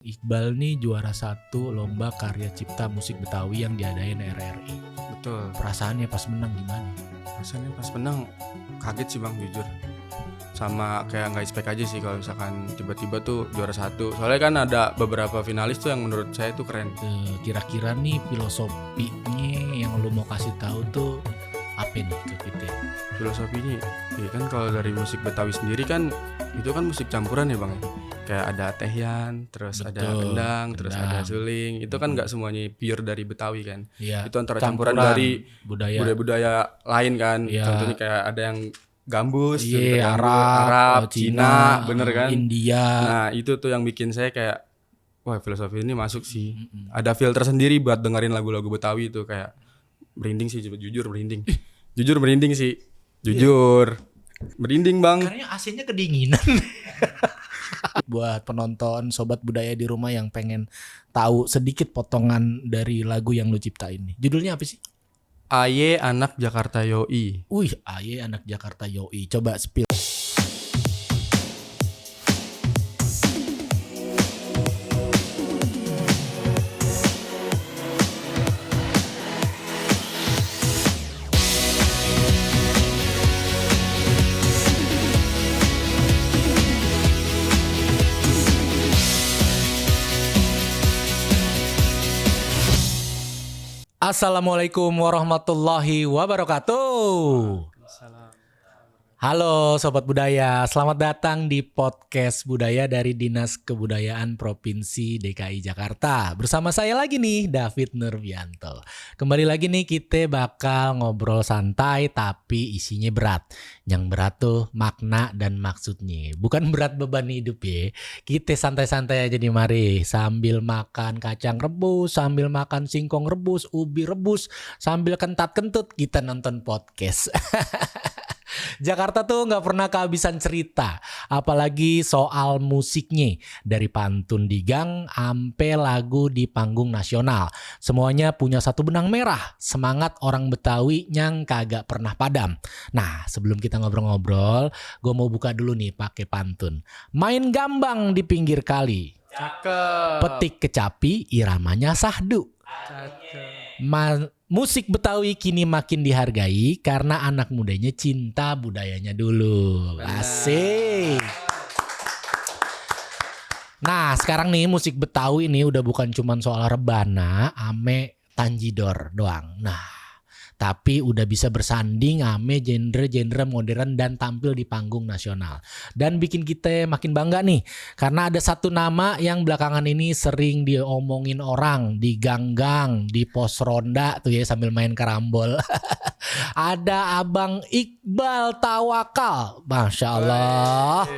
Iqbal nih juara 1 lomba karya cipta musik Betawi yang diadain RRI. Betul. Perasaannya pas menang gimana? Rasanya pas menang kaget sih bang, jujur. Sama kayak nggak expect aja sih kalau misalkan tiba-tiba tuh juara 1. Soalnya kan ada beberapa finalis tuh yang menurut saya tuh keren. Kira-kira nih filosofinya yang lu mau kasih tahu tuh apa nih ke kita? Filosofinya, ya kan kalau dari musik Betawi sendiri kan itu kan musik campuran ya bang. Kayak ada tehian, terus Betul, ada kendang, terus ada kendang. suling. Itu kan nggak semuanya pure dari Betawi kan. Iya. Itu antara campuran dari budaya. budaya-budaya lain kan. Iya. Contohnya kayak ada yang gambus, Iya, gambus, Arab, Cina, bener kan? India. Nah itu tuh yang bikin saya kayak, wah filosofi ini masuk sih. Ada filter sendiri buat dengerin lagu-lagu Betawi itu kayak merinding sih, jujur merinding. Jujur merinding sih, jujur merinding bang. Karena AC-nya kedinginan. Buat penonton sobat budaya di rumah yang pengen tahu sedikit potongan dari lagu yang lu ciptain nih. Judulnya apa sih? Aye anak Jakarta yoi. Wih, Aye anak Jakarta yoi. Coba spill. Assalamualaikum warahmatullahi wabarakatuh. Halo Sobat Budaya, selamat datang di podcast Budaya dari Dinas Kebudayaan Provinsi DKI Jakarta. Bersama saya lagi nih, David Nurbianto. Kembali lagi nih kita bakal ngobrol santai tapi isinya berat. Yang berat tuh makna dan maksudnya. Bukan berat beban hidup ya. Kita santai-santai aja nih mari. Sambil makan kacang rebus, sambil makan singkong rebus, ubi rebus, sambil kentat-kentut kita nonton podcast. Jakarta tuh gak pernah kehabisan cerita, apalagi soal musiknya. Dari pantun di gang ampe lagu di panggung nasional, semuanya punya satu benang merah, semangat orang Betawi yang kagak pernah padam. Nah sebelum kita ngobrol-ngobrol, gue mau buka dulu nih pakai pantun. Main gambang di pinggir kali, Cakep. petik kecapi iramanya sahdu. Musik Betawi kini makin dihargai karena anak mudanya cinta budayanya dulu. Asik. Nah sekarang nih musik Betawi ini udah bukan cuma soal rebana ame tanjidor doang. Nah tapi udah bisa bersanding ame genre-genre modern dan tampil di panggung nasional. Dan bikin kita makin bangga nih. Karena ada satu nama yang belakangan ini sering diomongin orang di gang-gang, di pos ronda tuh ya sambil main karambol. Ada Abang Iqbal Tawakal. Masya Allah.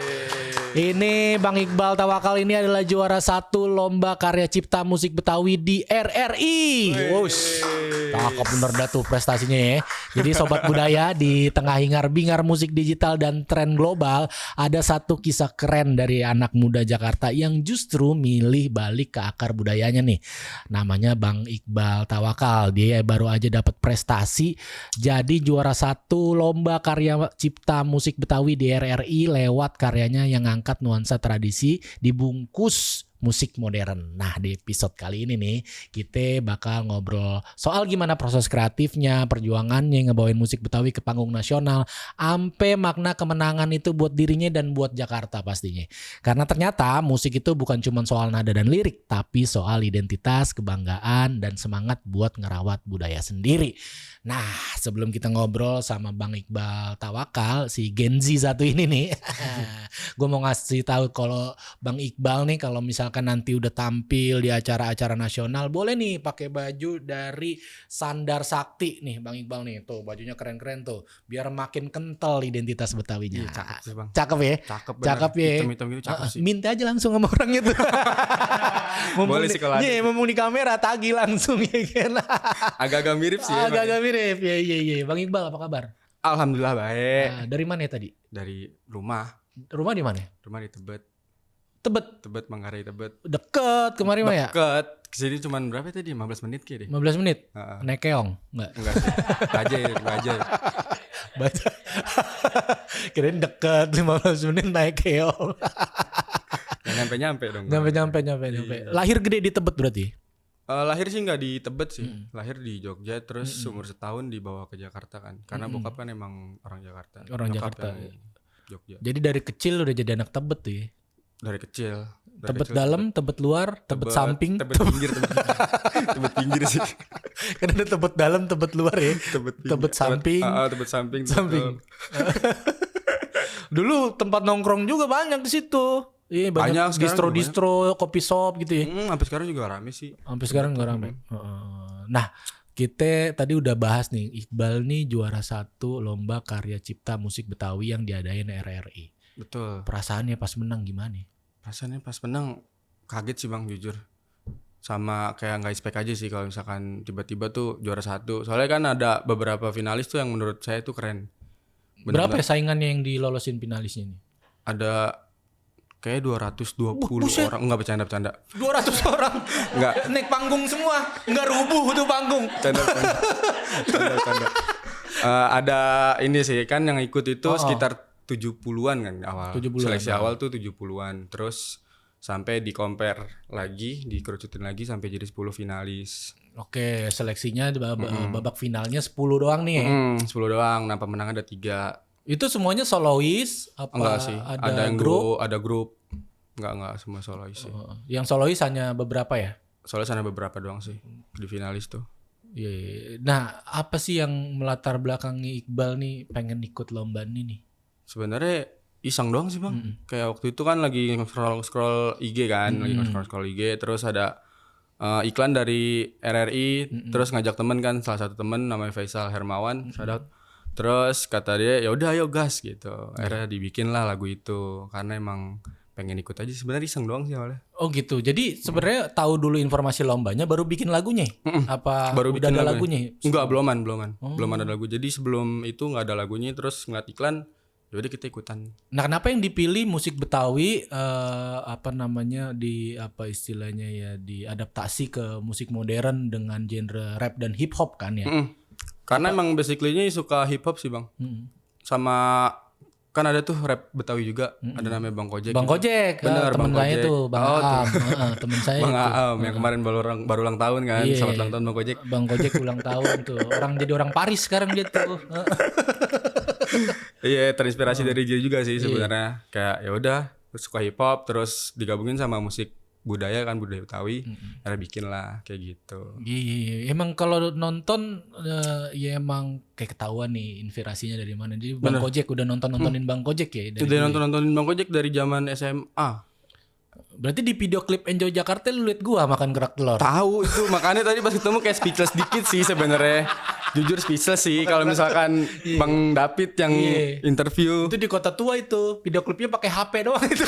Ini Bang Iqbal Tawakal ini adalah juara 1 lomba karya cipta musik Betawi di RRI. Wush. Cakep bener dah tuh prestasinya ya. Jadi sobat budaya, di tengah hingar-bingar musik digital dan tren global, ada satu kisah keren dari anak muda Jakarta yang justru milih balik ke akar budayanya nih. Namanya Bang Iqbal Tawakal. Dia baru aja dapat prestasi jadi juara 1 lomba karya cipta musik Betawi di RRI lewat karyanya yang angkat nuansa tradisi dibungkus musik modern. Nah di episode kali ini nih kita bakal ngobrol soal gimana proses kreatifnya, perjuangannya ngebawain musik Betawi ke panggung nasional, ampe makna kemenangan itu buat dirinya dan buat Jakarta pastinya. Karena ternyata musik itu bukan cuma soal nada dan lirik, tapi soal identitas, kebanggaan, dan semangat buat ngerawat budaya sendiri. Nah sebelum kita ngobrol sama Bang Iqbal Tawakal, si Gen Z satu ini nih, gue mau ngasih tahu kalau Bang Iqbal nih kalau misalkan nanti udah tampil di acara-acara nasional, boleh nih pakai baju dari Sandar Sakti nih Bang Iqbal nih, tuh bajunya keren-keren tuh, biar makin kental identitas Betawinya. Cakep sih bang. Cakep ya? Cakep bener. Cakep ya? Hitam-hitam gitu cakep sih. Minta aja langsung sama orang itu. Boleh sih kalau ada. Iya, mumpung di kamera tagih langsung ya kan. Agak-agak mirip sih ya. Agak-agak mirip. Iya. Bang Iqbal apa kabar? Alhamdulillah baik. Dari mana ya tadi? Dari rumah. Rumah di mana? Rumah di Tebet. Tebet, Manggarai Tebet. deket kemarin mah ya? Deket. Kesini cuma berapa tadi? 15 menit kayaknya deh. 15 menit? Heeh. Naik keong? Enggak. Enggak sih. Aja. Baca. Kirain deket 15 menit naik keong. Nyampe dong. Nyampe. Lahir gede di Tebet berarti? Lahir sih nggak di Tebet sih, lahir di Jogja, terus umur setahun dibawa ke Jakarta kan, karena bokap kan emang orang Jakarta. Orang Nyokap Jakarta. yang Jogja. Jadi dari kecil udah jadi anak Tebet tuh ya? Dari kecil. Tebet dalam, Tebet luar, Tebet samping. Tebet pinggir. Tebet pinggir sih. Kan ada Tebet dalam, Tebet luar ya? Tebet samping. Tebet samping. Dulu tempat nongkrong juga banyak di situ. Iya, banyak distro-distro, kopi shop gitu ya. Sampai sekarang juga rame sih. Sampai sekarang nggak rame. Nah, kita tadi udah bahas nih, Iqbal nih juara 1 lomba karya cipta musik Betawi yang diadain RRI. Betul. Perasaannya pas menang gimana? Perasaannya pas menang kaget sih Bang, jujur. Sama kayak nggak expect aja sih kalau misalkan tiba-tiba tuh juara 1. Soalnya kan ada beberapa finalis tuh yang menurut saya tuh keren. Berapa ya saingannya yang dilolosin finalisnya ini? Ada kayak 220 orang. Enggak, bercanda. 200 orang. Enggak. Naik panggung semua. Enggak rubuh tuh panggung. Canda. Ada ini sih kan yang ikut itu sekitar 70-an kan awal. 70-an. Seleksi awal tuh 70-an. Terus sampai di-compare lagi, dikerucutin lagi sampai jadi 10 finalis. Oke, seleksinya babak finalnya 10 doang nih. 10 doang. Nah, pemenang ada 3. Itu semuanya solois apa Enggak sih. Ada yang grup? ada grup. Enggak semua solois sih. Yang solois hanya beberapa ya? Soalnya sana beberapa doang sih di finalis tuh. Iya. Nah, apa sih yang melatar belakangi Iqbal nih pengen ikut lomba ini nih? Sebenarnya iseng doang sih Bang. Kayak waktu itu kan lagi scroll IG kan, lagi scroll IG, terus ada iklan dari RRI, terus ngajak temen kan, salah satu temen namanya Faisal Hermawan, shout. Terus kata dia, ya udah ayo gas gitu. Akhirnya dibikin lah lagu itu karena emang pengen ikut aja. Sebenarnya iseng doang sih awalnya. Oh gitu. Jadi sebenarnya tahu dulu informasi lombanya baru bikin lagunya? Apa Baru udah bikin ada lagunya? Enggak, beloman. Belum ada lagu. Jadi sebelum itu nggak ada lagunya, terus ngeliat iklan, ya udah kita ikutan. Nah, kenapa yang dipilih musik Betawi apa istilahnya ya, diadaptasi ke musik modern dengan genre rap dan hip hop kan ya? Karena emang basically-nya suka hip hop sih Bang. Sama kan ada tuh rap Betawi juga, ada namanya Bang Kojek. Bang Kojek, bener, teman saya tuh, Bang Aam, teman saya. Bang Aam yang kemarin baru ulang tahun kan, selamat ulang tahun Bang Kojek. Bang Kojek ulang tahun tuh, jadi orang Paris sekarang dia tuh. Iya, terinspirasi dari dia juga sih sebenarnya. Kayak ya udah, suka hip hop terus digabungin sama musik budaya Betawi, ada bikin lah kayak gitu. Iya. Emang kalau nonton ya emang kayak ketahuan nih inspirasinya dari mana. Jadi Bang Kojek udah nontonin Bang Kojek ya? Udah nontonin Bang Kojek dari zaman SMA. Berarti di video klip Enjoy Jakarta lu liat gua makan kerak telur. Tahu itu, makanya tadi pas ketemu kayak speechless dikit sih sebenarnya. Jujur speechless sih kalau misalkan Bang David yang interview. Itu di Kota Tua itu, video klipnya pakai HP doang itu.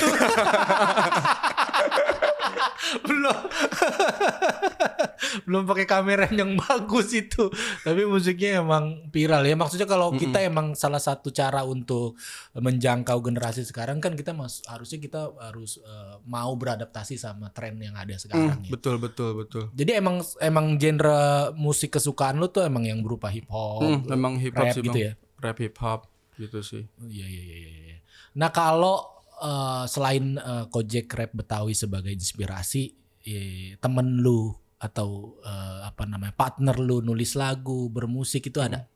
belum pakai kamera yang bagus itu, tapi musiknya emang viral ya. Maksudnya kalau kita emang salah satu cara untuk menjangkau generasi sekarang kan kita harusnya kita harus mau beradaptasi sama tren yang ada sekarang ya. Betul. Jadi emang genre musik kesukaan lu tuh emang yang berupa hip hop, emang hip hop sih gitu Bang. ya. Rap hip hop gitu sih. Iya. Nah kalau selain Kojek rap Betawi sebagai inspirasi, temen lu atau partner lu nulis lagu, bermusik itu ada?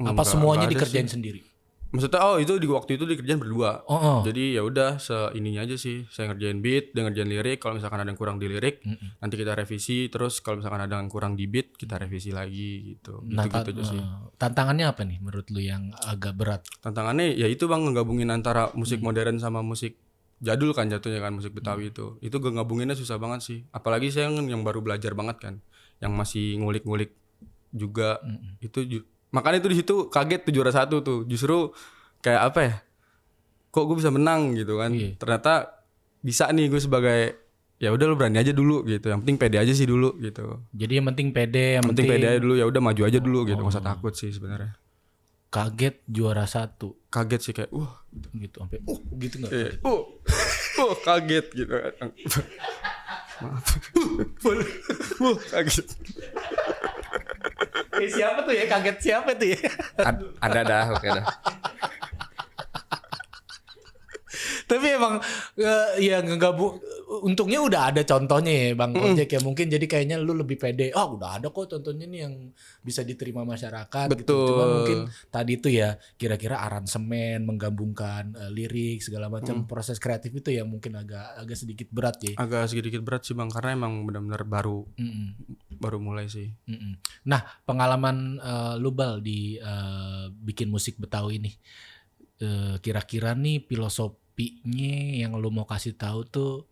Apa semuanya dikerjain sendiri? Maksudnya itu di waktu itu dikerjain berdua. Jadi ya udah seininya aja sih. Saya ngerjain beat, dia ngerjain lirik. Kalau misalkan ada yang kurang di lirik, nanti kita revisi. Terus kalau misalkan ada yang kurang di beat, kita revisi lagi gitu. Gitu aja sih. Tantangannya apa nih menurut lu yang agak berat? Tantangannya ya itu Bang, ngegabungin antara musik modern sama musik jadul kan jatuhnya kan, musik Betawi itu. Itu ngegabunginnya susah banget sih. Apalagi saya yang baru belajar banget kan. Yang masih ngulik-ngulik juga. Makanya itu di situ kaget tuh juara 1 tuh. Justru kayak apa ya? Kok gue bisa menang gitu kan? Ternyata bisa nih gue sebagai, ya udah lu berani aja dulu gitu. Yang penting pede aja sih dulu gitu. Jadi yang penting pede, yang penting pede aja dulu, ya udah maju aja dulu gitu. Gak usah takut sih sebenarnya. Kaget juara 1. Kaget sih kayak gitu sampai gitu enggak? Kaget gitu. Maaf. Kaget. Siapa tuh ya? Kaget siapa tuh ya? Ada dah, oke dah. Tapi emang ya ngegabung. Untungnya udah ada contohnya ya Bang Ojek ya, mungkin jadi kayaknya lu lebih pede. Udah ada kok contohnya nih yang bisa diterima masyarakat gitu. Betul. Cuma mungkin tadi itu ya kira-kira aransemen, menggabungkan lirik segala macam proses kreatif itu ya mungkin agak sedikit berat ya. Agak sedikit berat sih Bang, karena emang benar-benar baru mulai sih. Nah, pengalaman lu Bal di bikin musik Betawi ini, kira-kira nih filosofinya yang lu mau kasih tahu tuh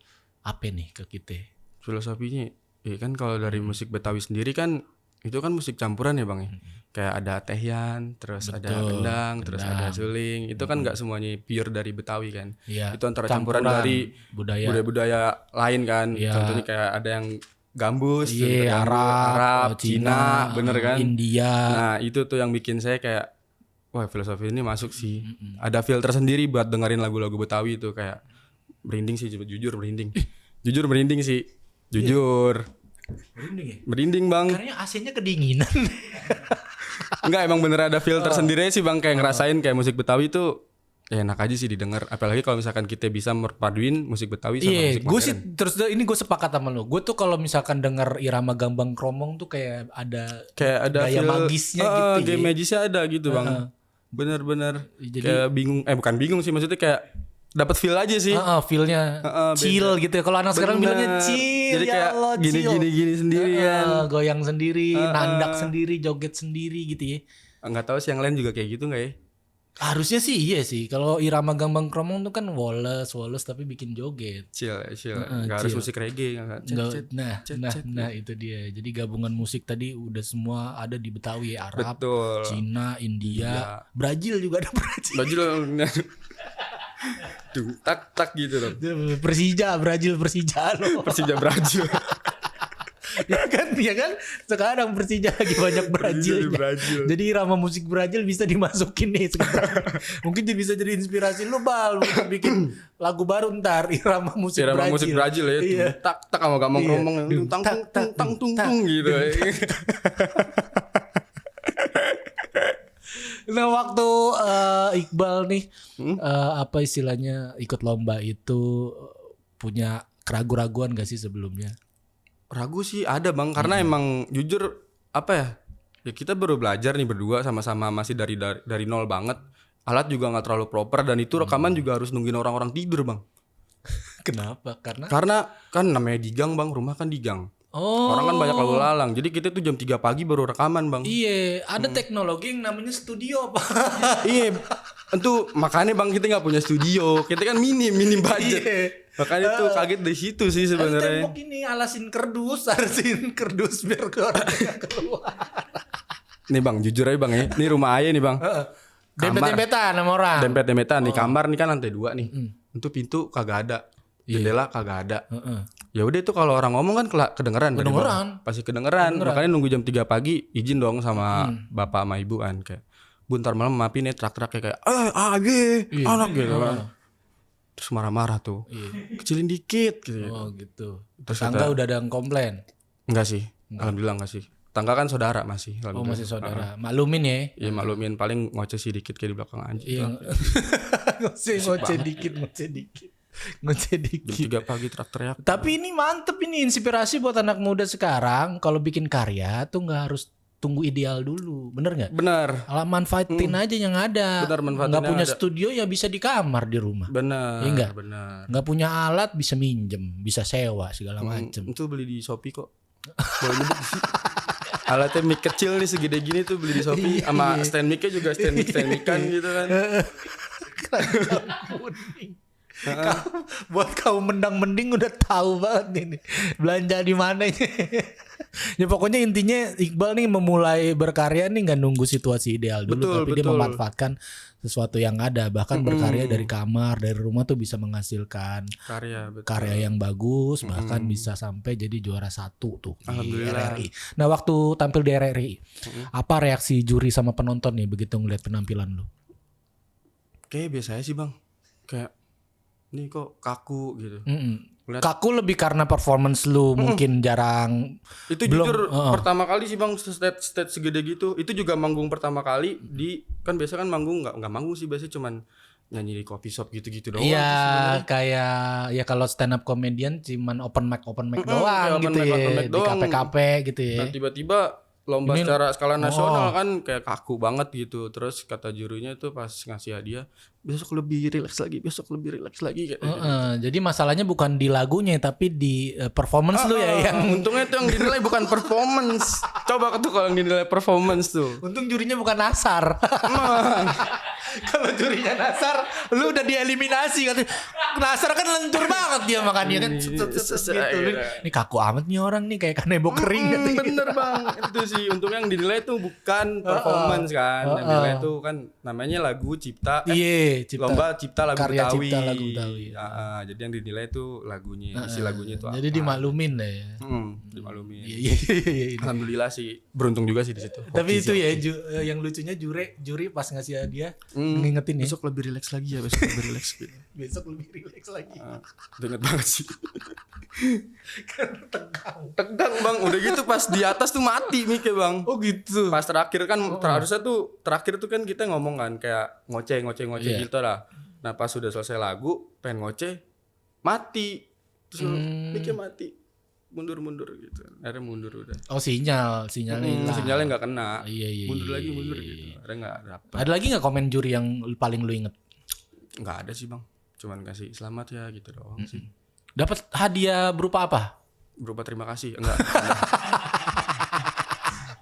apa nih ke kita? Filosofinya ya kan kalau dari musik Betawi sendiri kan itu kan musik campuran ya Bang ya. Kayak ada tehian, terus ada kendang, terus ada suling. Itu kan nggak semuanya pure dari Betawi kan. Iya, Itu antara campuran dari budaya-budaya lain kan. Contohnya kayak ada yang gambus, Arab, Cina, bener kan? India. Nah itu tuh yang bikin saya kayak wah filosofi ini masuk sih. Ada feel tersendiri buat dengerin lagu-lagu Betawi itu kayak merinding sih, jujur merinding. Jujur merinding sih. Jujur. Merinding ya? Merinding Bang. Karena AC-nya kedinginan. Enggak, emang bener ada feel tersendiri sih Bang, kayak ngerasain kayak musik Betawi tuh ya enak aja sih didengar. Apalagi kalau misalkan kita bisa merpaduin musik Betawi sama musik modern. Gue sih terus ini gue sepakat sama lu. Gue tuh kalau misalkan denger irama gambang kromong tuh kayak ada gaya feel, magisnya gitu. Gaya magisnya ada gitu Bang. Bener-bener kayak bingung, bukan bingung sih, maksudnya kayak dapat feel aja sih. Feelnya chill gitu ya. Kalau anak sekarang bilangnya chill. Jadi kayak gini sendirian. Goyang sendiri, nandak sendiri, joget sendiri gitu ya. Nggak tahu sih yang lain juga kayak gitu nggak ya? Harusnya sih iya sih. Kalau irama gambang kromong tuh kan Wallace tapi bikin joget. Chill. Nggak harus musik reggae. Nah itu dia. Jadi gabungan musik tadi udah semua ada di Betawi ya. Arab, betul. Cina, India, Brazil juga ada Brazil. Tuh, tak gitu loh. Persija loh. Persija Brazil. ya kan sekarang Persija lagi banyak Brazil. Jadi irama musik Brazil bisa dimasukin nih sekarang. Mungkin bisa jadi inspirasi lu Bal untuk bikin lagu baru ntar irama musik Brazil ya. Iya. Tak sama gampang ngomong tung gitu. Nah waktu Iqbal nih apa istilahnya ikut lomba itu punya keraguan-raguan gak sih sebelumnya? Ragu sih ada Bang, karena emang jujur apa ya kita baru belajar nih berdua sama-sama masih dari nol banget. Alat juga nggak terlalu proper dan itu rekaman juga harus nungguin orang-orang tidur Bang. Kenapa? Karena kan namanya di gang Bang, rumah kan di gang. Orang kan banyak lalu lalang. Jadi kita tuh jam 3 pagi baru rekaman Bang. Iya, ada teknologi yang namanya studio Pak. Iya, itu makanya Bang kita nggak punya studio. Kita kan minim budget. Makanya tuh kaget dari situ sih sebenarnya. Tembok ini arasin kerdus biar keluar. Nih Bang, jujur aja Bang ya. Ini rumah ayah nih Bang. Dempet-dempetan sama orang. Dempet-dempetan nih kamar nih kan lantai 2 nih. Itu pintu kagak ada. Jendela kagak ada. Ya udah itu kalau orang ngomong kan kedengeran. Pasti kedengeran. Makanya nunggu jam 3 pagi izin dong sama bapak sama ibu kan kayak Bu ntar malam maafin ya kayak anak gitu kan. Terus marah-marah tuh. Kecilin dikit gitu. Oh gitu. Terus tangga udah ada yang komplain? Enggak sih. Alhamdulillah enggak sih. Tangga kan saudara masih. Oh masih saudara. Maklumin ya. Iya maklumin, paling ngoceh sih dikit kayak di belakang aja. Iya. ngoceh dikit. Jam 3 pagi teriak. Tapi ini mantep, ini inspirasi buat anak muda sekarang. Kalau bikin karya tuh nggak harus tunggu ideal dulu, bener nggak? Bener. Alah manfaatin aja yang ada. Bener, manfaatin nggak punya ada. Studio ya bisa di kamar di rumah. Bener. Iya nggak? Bener. Nggak punya alat bisa minjem, bisa sewa segala macem. Itu beli di Shopee kok. Boleh nyebut sih. Alatnya mic kecil nih segede gini tuh beli di Shopee. Sama stand mic-nya juga stand mic kan gitu kan. Buat kaum mendang-mending udah tahu banget ini belanja di mana ini. Ya pokoknya intinya Iqbal nih memulai berkarya nih nggak nunggu situasi ideal dulu, tapi dia memanfaatkan sesuatu yang ada, bahkan berkarya dari kamar, dari rumah tuh bisa menghasilkan karya yang bagus, bahkan bisa sampai jadi juara 1 tuh di RRI. Nah waktu tampil di RRI, apa reaksi juri sama penonton nih begitu ngeliat penampilan lu? Kayak biasa aja sih Bang, kayak ini kok kaku gitu. Kaku lebih karena performance lu mungkin jarang. Itu jujur pertama kali sih Bang stage segede gitu. Itu juga manggung pertama kali di kan biasa kan manggung nggak manggung sih biasanya cuman nyanyi di coffee shop gitu-gitu doang. Iya, kayak ya kalau stand up comedian cuman open mic kayak doang open gitu mic, ya. open mic Di doang. kafe gitu ya. Nah tiba-tiba lomba Ini- secara skala nasional kan kayak kaku banget gitu. Terus kata jurinya itu pas ngasih hadiah, besok lebih rileks lagi kayak gitu. Jadi masalahnya bukan di lagunya tapi di performance lu ya yang Untungnya tuh yang dinilai bukan performance. Coba tuh kalau yang dinilai performance tuh. untung jurinya bukan Nasar. Kalau jurinya Nasar, lu udah dieliminasi kan. Nasar kan lentur banget dia makannya kan. Gitu. Ini kaku amat nih orang nih kayak kanebo kering gitu. Bener bang, itu sih untungnya yang dinilai tuh bukan performance kan, yang dinilai tuh kan namanya lagu cipta, Iya, lomba cipta lagu karya Betawi. cipta lagu Betawi. Jadi yang dinilai tuh lagunya, isi lagunya itu apa? Jadi dimaklumin lah ya. Dimaklumin. Iya. Alhamdulillah sih, beruntung juga sih di situ. Tapi itu ya yang lucunya juri pas ngasih hadiah ngingetin ya. Besok lebih rileks lagi ya, besok lebih rileks gitu. Besok lebih rileks lagi. Ingat banget sih. Kan Tegang bang, udah gitu pas di atas tuh mati mikir bang. Oh gitu. Pas terakhir kan harusnya tuh terakhir tuh kan kita ngomong kan kayak ngoceh gitu lah. Nah pas sudah selesai lagu pengen ngoceh mati terus mikir mati mundur gitu. Akhirnya mundur udah. Oh sinyalnya hilang. Sinyalnya nggak kena. Iya. Mundur gitu. Akhirnya nggak dapet. Ada lagi nggak komen juri yang paling lu inget? Nggak ada sih bang. Cuman kasih selamat ya gitu doang sih. Dapat hadiah berupa apa? Berupa terima kasih enggak.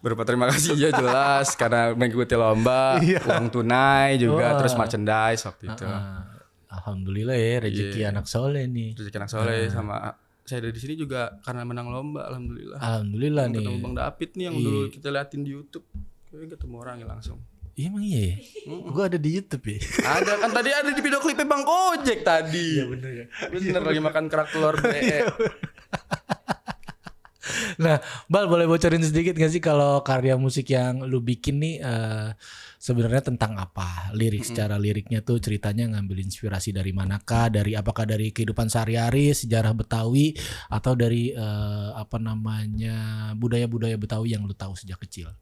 Berupa terima kasih ya jelas karena mengikuti lomba, uang tunai juga, terus merchandise waktu itu. Alhamdulillah ya rezeki anak soleh nih. Rezeki anak soleh sama saya dari sini juga karena menang lomba alhamdulillah. Alhamdulillah nih. Ketemu Bang David nih yang dulu kita liatin di YouTube. Kayaknya ketemu orangnya langsung. Iya emang iya ya? Gue ada di YouTube ya? Ada kan tadi ada di video klipnya Bang Kojek tadi. Iya bener ya. Bener lagi makan kerak telur BE. Nah, Bal boleh bocorin sedikit gak sih kalau karya musik yang lu bikin nih sebenarnya tentang apa? Lirik secara liriknya tuh ceritanya ngambil inspirasi dari manakah? Dari apakah dari kehidupan sehari-hari, sejarah Betawi atau dari budaya-budaya Betawi yang lu tahu sejak kecil?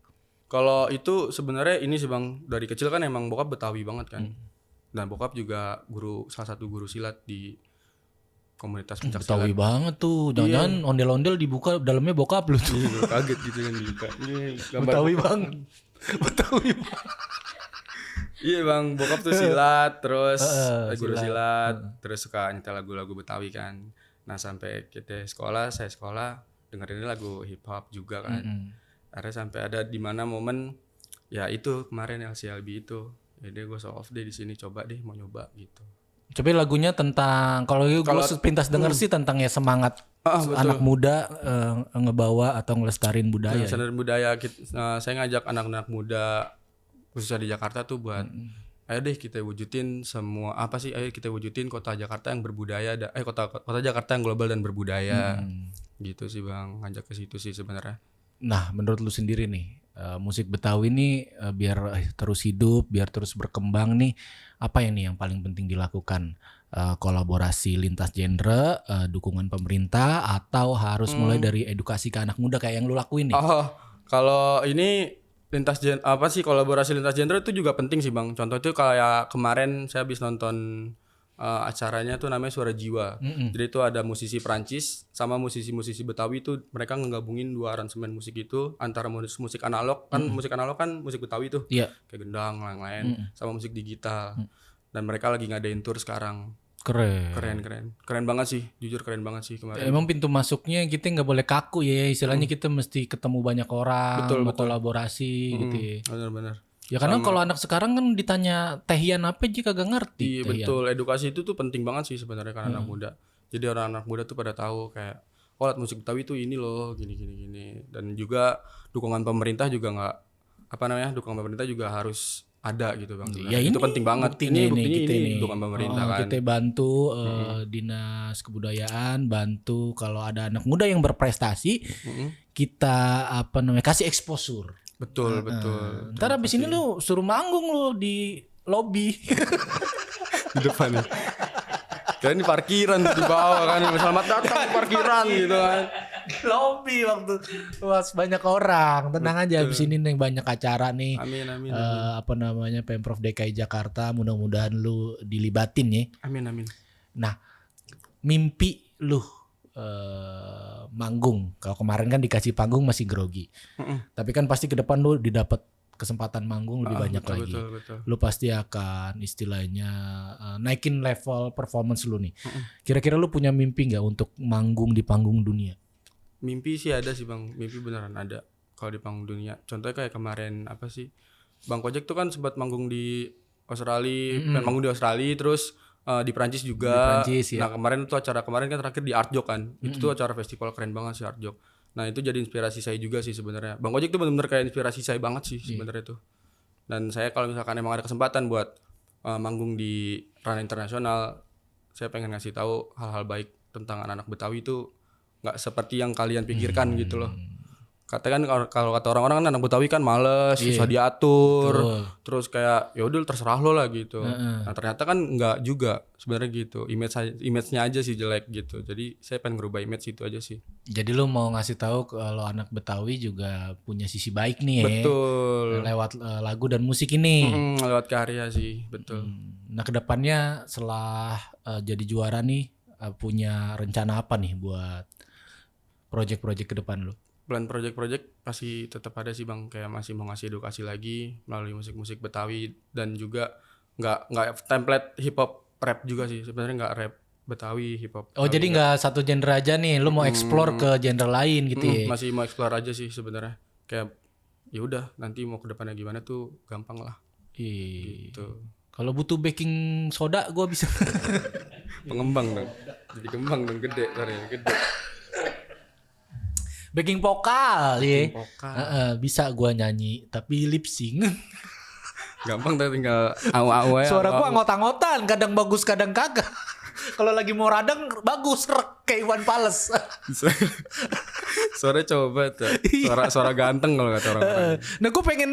Kalau itu sebenarnya ini sih Bang, dari kecil kan emang bokap Betawi banget kan. Dan bokap juga salah satu guru silat di komunitas pencak silat. Betawi banget tuh. Jangan-jangan ondel-ondel dibuka dalamnya bokap lu tuh. Iya, kaget gitu kan dibuka. Ini gambar Betawi banget. Betawi banget. Iya Bang, bokap tuh silat, terus guru silat. silat, terus suka nyetel lagu-lagu Betawi kan. Nah sampai saya sekolah dengerin lagu hip hop juga kan. Akhirnya sampai ada di mana momen ya itu kemarin LCLB itu. Jadi gue show off deh di sini, coba deh mau nyoba gitu. Coba lagunya tentang kalau gue sepintas denger sih tentang ya semangat anak muda ngebawa atau ngelestarin budaya. Ngelestarin budaya. Saya ngajak anak-anak muda khususnya di Jakarta tuh buat ayo deh kita wujudin ayo kita wujudin kota Jakarta yang berbudaya kota Jakarta yang global dan berbudaya. Gitu sih Bang, ngajak ke situ sih sebenarnya. Nah, menurut lu sendiri nih, musik Betawi ini biar terus hidup, biar terus berkembang nih, apa yang paling penting dilakukan? Kolaborasi lintas genre, dukungan pemerintah, atau harus mulai dari edukasi ke anak muda kayak yang lu lakuin nih? Oh, kalau ini kolaborasi lintas genre itu juga penting sih Bang. Contoh itu kayak kemarin saya habis nonton acaranya tuh namanya Suara Jiwa. Jadi itu ada musisi Prancis sama musisi-musisi Betawi itu mereka ngegabungin dua aransemen musik itu antara musik analog kan musik analog kan musik Betawi tuh. Iya. Kayak gendang lain-lain sama musik digital. Dan mereka lagi ngadain tour sekarang. Keren banget sih, jujur keren banget sih kemarin. Emang pintu masuknya kita nggak boleh kaku ya, istilahnya kita mesti ketemu banyak orang, betul. kolaborasi gitu ya. Benar-benar. Ya karena kalau anak sekarang kan ditanya tehian apa aja kagak ngerti. Iya betul, edukasi itu tuh penting banget sih sebenarnya kan anak muda. Jadi orang anak muda tuh pada tahu kayak alat musik Betawi tuh ini loh, gini. Dan juga dukungan pemerintah juga dukungan pemerintah juga harus ada gitu Bang. Ya itu ini penting banget. Buktinya ini dukungan pemerintah kan. Kita bantu dinas kebudayaan, bantu kalau ada anak muda yang berprestasi, kita kasih exposure. Betul. Ntar abis ini lu suruh manggung lu di lobby. Di depan nih. Kira ini parkiran di bawah kan. Selamat datang di parkiran gitu kan. Lobby waktu was banyak orang. Tenang aja, abis ini nih banyak acara nih. Amin, amin, Apa namanya Pemprov DKI Jakarta, mudah-mudahan lu dilibatin ya. amin, amin. Nah, mimpi lu manggung. Kalau kemarin kan dikasih panggung masih grogi. Tapi kan pasti ke depan lu didapat kesempatan manggung lebih banyak betul, lagi. Betul. Lu pasti akan istilahnya naikin level performance lu nih. Kira-kira lu punya mimpi nggak untuk manggung di panggung dunia? Mimpi sih ada sih Bang, mimpi beneran ada kalau di panggung dunia. Contohnya kayak kemarin apa sih, Bang Kojek tuh kan sempat manggung di Australia, manggung di Australia, terus di Prancis juga. Di Prancis, ya. Nah kemarin tuh acara kemarin kan terakhir di Art Jog kan, itu tuh acara festival keren banget sih Art Jog. Nah itu jadi inspirasi saya juga sih sebenarnya. Bang Kojek tuh benar-benar kayak inspirasi saya banget sih sebenarnya tuh. Dan saya kalau misalkan emang ada kesempatan buat manggung di ranah internasional, saya pengen ngasih tahu hal-hal baik tentang anak-anak Betawi itu nggak seperti yang kalian pikirkan gitu loh. Katanya kan kalau kata orang-orang kan anak Betawi kan males, susah diatur, terus kayak ya udah terserah lo lah gitu. Nah ternyata kan nggak juga sebenarnya gitu. Image-nya aja sih jelek gitu. Jadi saya pengen ngerubah image itu aja sih. Jadi lu mau ngasih tahu kalau anak Betawi juga punya sisi baik nih ya. Betul. Lewat lagu dan musik ini. Lewat karya sih, betul. Nah kedepannya setelah jadi juara nih punya rencana apa nih buat project-project ke depan lu? Plan project-project pasti tetap ada sih Bang, kayak masih mau ngasih edukasi lagi melalui musik-musik Betawi dan juga nggak template hip hop rap juga sih, sebenarnya nggak rap Betawi hip hop. Oh jadi nggak satu genre aja nih, lu mau explore ke genre lain gitu ya? Masih mau explore aja sih sebenarnya, kayak ya udah nanti mau ke depannya gimana tuh gampang lah. Gitu. Kalau butuh baking soda gua bisa. Pengembang dong, jadi kembang dong gede. Backing vokal ya. Vokal. Bisa gua nyanyi tapi lip sync. Gampang tuh tinggal au-au aja. Suara gua ngot-ngotan, kadang bagus kadang kagak. Kalau lagi mau radang bagus kayak Iwan Fals. Suara coba tuh. Suara ganteng kalau kata orang-orang. Nah gue pengen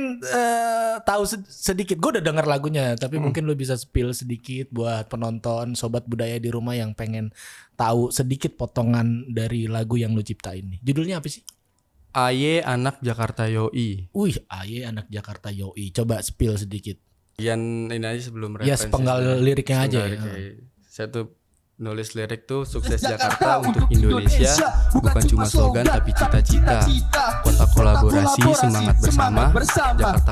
tahu sedikit. Gue udah denger lagunya, tapi mungkin lu bisa spill sedikit buat penonton sobat budaya di rumah yang pengen tahu sedikit potongan dari lagu yang lu ciptain ini. Judulnya apa sih? Aye anak Jakarta Yoi. Wih, Aye anak Jakarta Yoi. Coba spill sedikit. Yang ini aja sebelum Ya referensi. sepenggal liriknya aja ya. Saya tuh nulis lirik tuh sukses Jakarta untuk Indonesia, bukan cuma slogan tapi cita-cita. Kota kolaborasi, semangat bersama,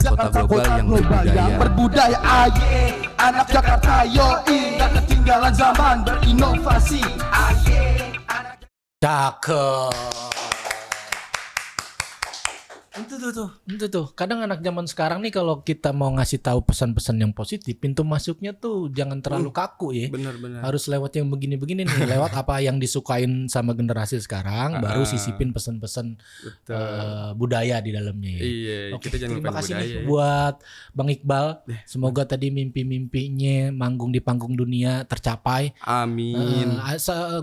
Jakarta kota global yang berbudaya. Aye, anak Jakarta yoi, gak ketinggalan zaman berinovasi. Aye, anak Cakep. Itu tuh. Kadang anak zaman sekarang nih kalau kita mau ngasih tahu pesan-pesan yang positif, pintu masuknya tuh jangan terlalu kaku ya. Benar. Harus lewat yang begini-begini nih, lewat apa yang disukain sama generasi sekarang, baru sisipin pesan-pesan budaya di dalamnya ya. Iya, Oke, kita jangan terima lupa kasih budaya. nih buat Bang Iqbal. Semoga tadi mimpi-mimpinya manggung di panggung dunia tercapai. Amin.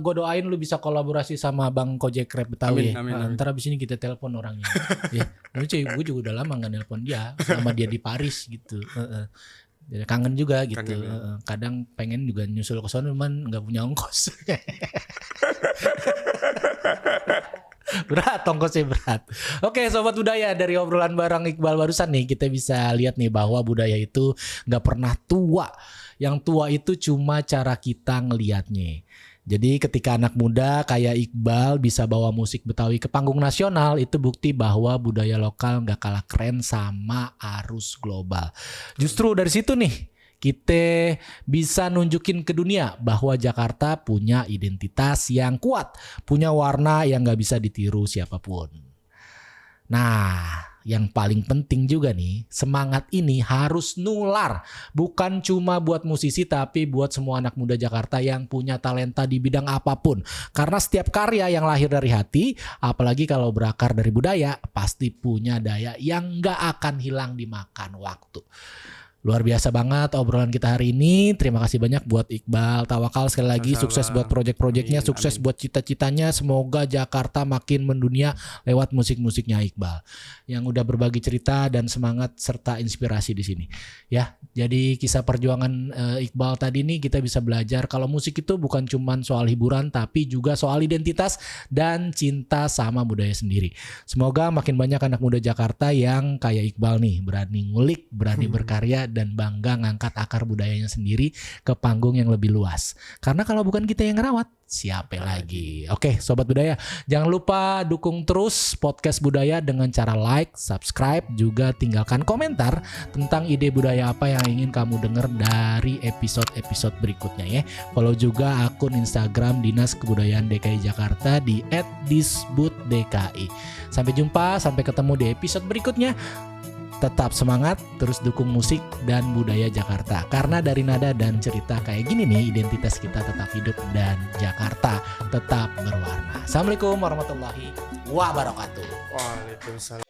Gue doain lu bisa kolaborasi sama Bang Kojek Rap Betawi. Amin. Ntar abis ini kita telepon orangnya. Ya, gue juga udah lama gak nelpon dia, sama dia di Paris gitu. Jadi kangen juga gitu. Kangen, ya. Kadang pengen juga nyusul ke sana, cuman nggak punya ongkos. Berat, ongkosnya berat. Oke sobat budaya, dari obrolan bareng Iqbal barusan nih kita bisa lihat nih bahwa budaya itu nggak pernah tua. Yang tua itu cuma cara kita ngelihatnya. Jadi ketika anak muda kayak Iqbal bisa bawa musik Betawi ke panggung nasional, itu bukti bahwa budaya lokal nggak kalah keren sama arus global. Justru dari situ nih kita bisa nunjukin ke dunia bahwa Jakarta punya identitas yang kuat, punya warna yang nggak bisa ditiru siapapun. Nah, yang paling penting juga nih, semangat ini harus nular. Bukan cuma buat musisi, tapi buat semua anak muda Jakarta yang punya talenta di bidang apapun. Karena setiap karya yang lahir dari hati, apalagi kalau berakar dari budaya, pasti punya daya yang gak akan hilang dimakan waktu. Luar biasa banget obrolan kita hari ini. Terima kasih banyak buat Iqbal Tawakal. Sekali lagi Sama-sama. sukses buat project-projectnya, Amin, sukses amin. buat cita-citanya. Semoga Jakarta makin mendunia lewat musik-musiknya Iqbal yang udah berbagi cerita dan semangat serta inspirasi di sini. Ya, jadi kisah perjuangan Iqbal tadi nih kita bisa belajar kalau musik itu bukan cuman soal hiburan tapi juga soal identitas dan cinta sama budaya sendiri. Semoga makin banyak anak muda Jakarta yang kayak Iqbal nih, berani ngulik, berani berkarya dan bangga ngangkat akar budayanya sendiri ke panggung yang lebih luas. Karena kalau bukan kita yang ngerawat, siapa lagi? Oke, Sobat Budaya, jangan lupa dukung terus podcast Budaya dengan cara like, subscribe, juga tinggalkan komentar tentang ide budaya apa yang ingin kamu dengar dari episode-episode berikutnya ya. Follow juga akun Instagram Dinas Kebudayaan DKI Jakarta di @disbudDKI. Sampai jumpa, sampai ketemu di episode berikutnya. Tetap semangat, terus dukung musik dan budaya Jakarta. Karena dari nada dan cerita kayak gini nih, identitas kita tetap hidup dan Jakarta tetap berwarna. Assalamualaikum warahmatullahi wabarakatuh. Waalaikumsalam.